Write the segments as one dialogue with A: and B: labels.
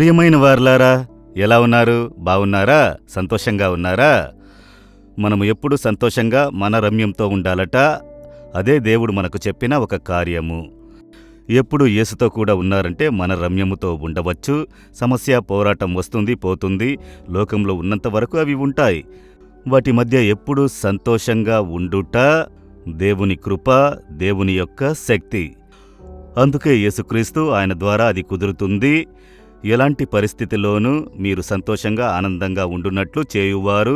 A: ప్రియమైన వారలారా, ఎలా ఉన్నారు? బావున్నారా? సంతోషంగా ఉన్నారా? మనము ఎప్పుడు సంతోషంగా మన రమ్యంతో ఉండాలట. అదే దేవుడు మనకు చెప్పిన ఒక కార్యము. ఎప్పుడు యేసుతో కూడా ఉన్నారంటే మన రమ్యముతో ఉండవచ్చు. సమస్య, పోరాటం వస్తుంది, పోతుంది. లోకంలో ఉన్నంత వరకు అవి ఉంటాయి. వాటి మధ్య ఎప్పుడూ సంతోషంగా ఉండుట దేవుని కృప, దేవుని యొక్క శక్తి. అందుకే యేసుక్రీస్తు ఆయన ద్వారా అది కుదురుతుంది. ఎలాంటి పరిస్థితిలోనూ మీరు సంతోషంగా, ఆనందంగా ఉండునట్లు చేయువారు,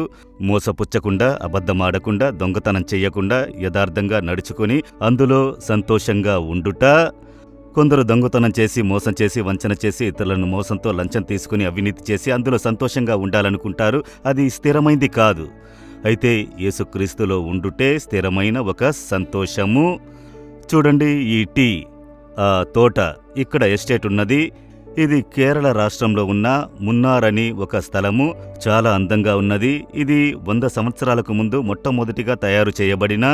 A: మోసపుచ్చకుండా, అబద్ధమాడకుండా, దొంగతనం చెయ్యకుండా, యథార్థంగా నడుచుకుని అందులో సంతోషంగా ఉండుట. కొందరు దొంగతనం చేసి, మోసం చేసి, వంచన చేసి, ఇతరులను మోసంతో లంచం తీసుకుని అవినీతి చేసి అందులో సంతోషంగా ఉండాలనుకుంటారు. అది స్థిరమైంది కాదు. అయితే యేసుక్రీస్తులో ఉండుటే స్థిరమైన ఒక సంతోషము. చూడండి, ఈ టీ తోట, ఇక్కడ ఎస్టేట్ ఉన్నది. ఇది కేరళ రాష్ట్రంలో ఉన్న మున్నార్ అని ఒక స్థలము. చాలా అందంగా ఉన్నది. ఇది 100 సంవత్సరాలకు ముందు మొట్టమొదటిగా తయారు చేయబడిన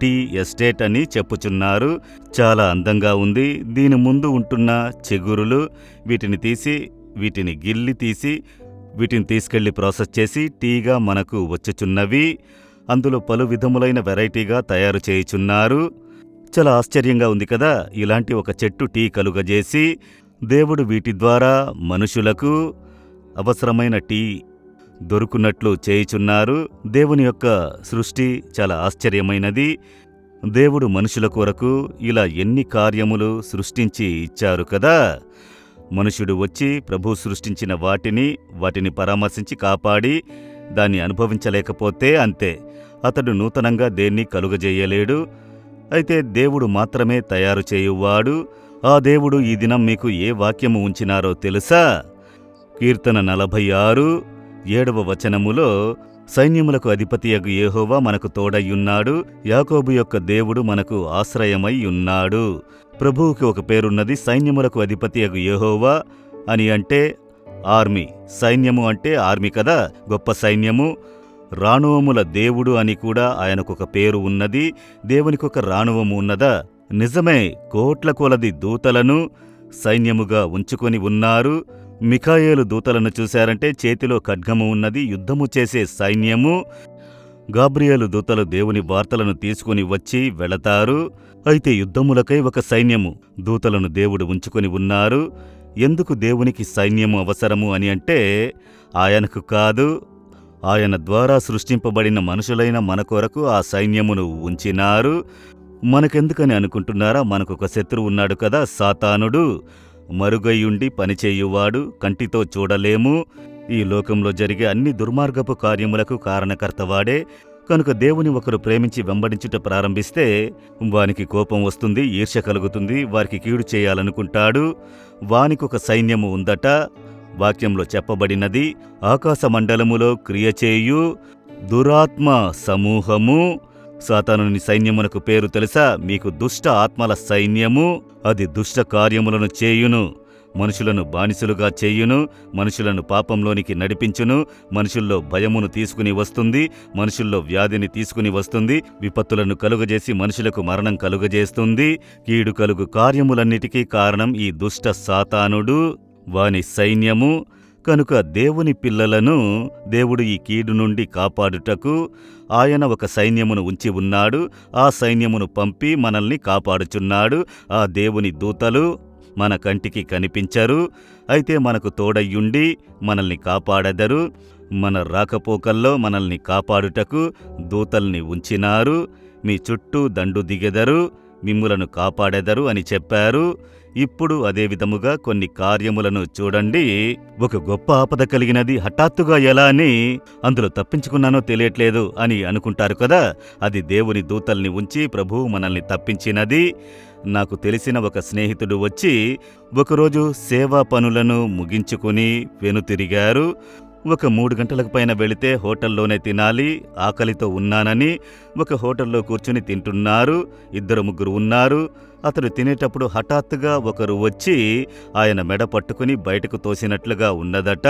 A: టీ ఎస్టేట్ అని చెప్పుచున్నారు. చాలా అందంగా ఉంది. దీని ముందు ఉంటున్న చెగురులు, వీటిని తీసి, వీటిని గిల్లి తీసి, వీటిని తీసుకెళ్లి ప్రాసెస్ చేసి టీగా మనకు వచ్చుచున్నవి. అందులో పలు విధములైన వెరైటీగా తయారు చేయుచున్నారు. చాలా ఆశ్చర్యంగా ఉంది కదా. ఇలాంటి ఒక చెట్టు టీ కలుగజేసి దేవుడు వీటి ద్వారా మనుషులకు అవసరమైన టీ దొరుకున్నట్లు చేయుచున్నారు. దేవుని యొక్క సృష్టి చాలా ఆశ్చర్యమైనది. దేవుడు మనుషుల కొరకు ఇలా ఎన్ని కార్యములు సృష్టించి ఇచ్చారు కదా. మనుషుడు వచ్చి ప్రభు సృష్టించిన వాటిని పరామర్శించి కాపాడి దాన్ని అనుభవించలేకపోతే అంతే. అతడు నూతనంగా దేన్ని కలుగజేయలేడు. అయితే దేవుడు మాత్రమే తయారు చేయువాడు. ఆ దేవుడు ఈ దినం మీకు ఏ వాక్యము ఉంచినారో తెలుసా? కీర్తన 46, 7వ వచనములో, సైన్యములకు అధిపతియగు యెహోవా మనకు తోడయ్యున్నాడు, యాకోబు యొక్క దేవుడు మనకు ఆశ్రయమై ఉన్నాడు. ప్రభువుకి ఒక పేరున్నది, సైన్యములకు అధిపతియగు యెహోవా అని. అంటే ఆర్మీ. సైన్యము అంటే ఆర్మీ కదా, గొప్ప సైన్యము. రాణువముల దేవుడు అని కూడా ఆయనకొక పేరు ఉన్నది. దేవునికొక రాణువము ఉన్నదా? నిజమే. కోట్ల కొలది దూతలను సైన్యముగా ఉంచుకొని ఉన్నారు. మిఖాయేలు దూతలను చూశారంటే చేతిలో ఖడ్గము ఉన్నది, యుద్ధము చేసే సైన్యము. గాబ్రియేలు దూతలు దేవుని వార్తలను తీసుకుని వచ్చి వెళతారు. అయితే యుద్ధములకై ఒక సైన్యము, దూతలను దేవుడు ఉంచుకొని ఉన్నారు. ఎందుకు దేవునికి సైన్యము అవసరము అని అంటే, ఆయనకు కాదు, ఆయన ద్వారా సృష్టింపబడిన మనుషులైన మన కొరకు ఆ సైన్యమును ఉంచినారు. మనకెందుకని అనుకుంటున్నారా? మనకొక శత్రువు ఉన్నాడు కదా, సాతానుడు. మరుగయ్యుండి పనిచేయువాడు, కంటితో చూడలేము. ఈ లోకంలో జరిగే అన్ని దుర్మార్గపు కార్యములకు కారణకర్తవాడే. కనుక దేవుని ఒకరు ప్రేమించి వెంబడించుట ప్రారంభిస్తే వానికి కోపం వస్తుంది, ఈర్ష్య కలుగుతుంది, వారికి కీడు చేయాలనుకుంటాడు. వానికొక సైన్యము ఉందట. వాక్యంలో చెప్పబడినది, ఆకాశమండలములో క్రియచేయు దురాత్మ సమూహము. సాతానుని సైన్యమునకు పేరు తెలుసా? మీకు దుష్ట ఆత్మల సైన్యము. అది దుష్ట కార్యములను చేయును, మనుషులను బానిసలుగా చేయును, మనుషులను పాపంలోనికి నడిపించును, మనుషుల్లో భయమును తీసుకుని వస్తుంది, మనుషుల్లో వ్యాధిని తీసుకుని వస్తుంది, విపత్తులను కలుగజేసి మనుషులకు మరణం కలుగజేస్తుంది. కీడు కలుగు కార్యములన్నిటికీ కారణం ఈ దుష్ట సాతానుడు, వాని సైన్యము. కనుక దేవుని పిల్లలను దేవుడు ఈ కీడు నుండి కాపాడుటకు ఆయన ఒక సైన్యమును ఉంచి ఉన్నాడు. ఆ సైన్యమును పంపి మనల్ని కాపాడుచున్నాడు. ఆ దేవుని దూతలు మన కంటికి కనిపించరు, అయితే మనకు తోడయ్యుండి మనల్ని కాపాడెదరు. మన రాకపోకల్లో మనల్ని కాపాడుటకు దూతల్ని ఉంచినారు. మీ చుట్టూ దండు దిగెదరు, మిమ్ములను కాపాడెదరు అని చెప్పారు. ఇప్పుడు అదే విధముగా కొన్ని కార్యములను చూడండి. ఒక గొప్ప ఆపద కలిగినది, హఠాత్తుగా ఎలా అని అందులో తప్పించుకున్నానో తెలియట్లేదు అని అనుకుంటారు కదా. అది దేవుని దూతల్ని ఉంచి ప్రభువు మనల్ని తప్పించినది. నాకు తెలిసిన ఒక స్నేహితుడు వచ్చి ఒకరోజు సేవా పనులను ముగించుకుని వెనుతిరిగారు. ఒక 3 గంటలకు పైన వెళితే హోటల్లోనే తినాలి, ఆకలితో ఉన్నానని ఒక హోటల్లో కూర్చుని తింటున్నారు. 2-3 ఉన్నారు. అతడు తినేటప్పుడు హఠాత్తుగా ఒకరు వచ్చి ఆయన మెడ పట్టుకుని బయటకు తోసినట్లుగా ఉన్నదట.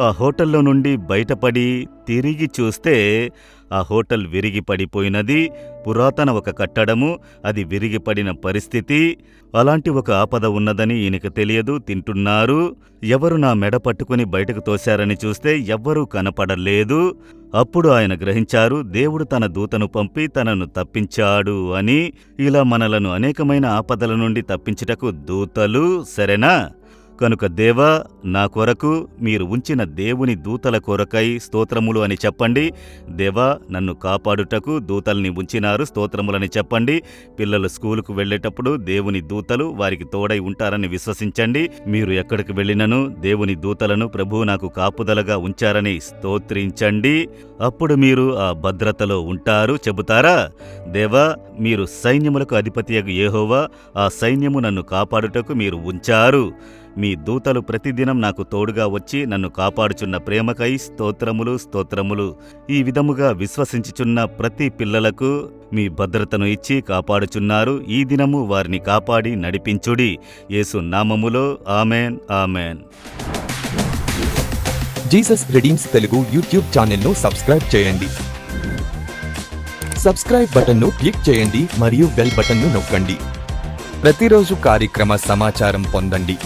A: ఆ హోటల్లో నుండి బయటపడి తిరిగి చూస్తే ఆ హోటల్ విరిగి పడిపోయినది. పురాతన ఒక కట్టడము, అది విరిగిపడిన పరిస్థితి. అలాంటి ఒక ఆపద ఉన్నదని ఈయనకు తెలియదు. తింటున్నారు. ఎవరు నా మెడ పట్టుకుని బయటకు తోశారని చూస్తే ఎవ్వరూ కనపడలేదు. అప్పుడు ఆయన గ్రహించారు, దేవుడు తన దూతను పంపి తనను తప్పించాడు అని. ఇలా మనలను అనేకమైన ఆపదల నుండి తప్పించుటకు దూతలు, సరేనా? కనుక దేవా, నా కొరకు మీరు ఉంచిన దేవుని దూతల కొరకై స్తోత్రములు అని చెప్పండి. దేవా, నన్ను కాపాడుటకు దూతల్ని ఉంచినారు, స్తోత్రములని చెప్పండి. పిల్లలు స్కూలుకు వెళ్ళేటప్పుడు దేవుని దూతలు వారికి తోడై ఉంటారని విశ్వసించండి. మీరు ఎక్కడికి వెళ్ళినను దేవుని దూతలను ప్రభువు నాకు కాపుదలగా ఉంచారని స్తోత్రించండి. అప్పుడు మీరు ఆ భద్రతలో ఉంటారు. చెబుతారా? దేవా, మీరు సైన్యములకు అధిపతియగు యెహోవా, ఆ సైన్యము నన్ను కాపాడుటకు మీరు ఉంచారు. మీ దూతలు ప్రతిదినం నాకు తోడుగా వచ్చి నన్ను కాపాడుచున్న ప్రేమకై స్తోత్రములు, స్తోత్రములు. ఈ విధముగా విశ్వసించుచున్న ప్రతి పిల్లలకు మీ భద్రతను ఇచ్చి కాపాడుచున్నారు. ఈ దినము వారిని కాపాడి నడిపించుడి. యేసు నామములో amen, amen.
B: Jesus redeems Telugu YouTube ఛానల్ను సబ్స్క్రైబ్ చేయండి. సబ్స్క్రైబ్ బటన్ను క్లిక్ చేయండి మరియు బెల్ బటన్ను నొక్కండి. ప్రతిరోజు కార్యక్రమ సమాచారం పొందండి.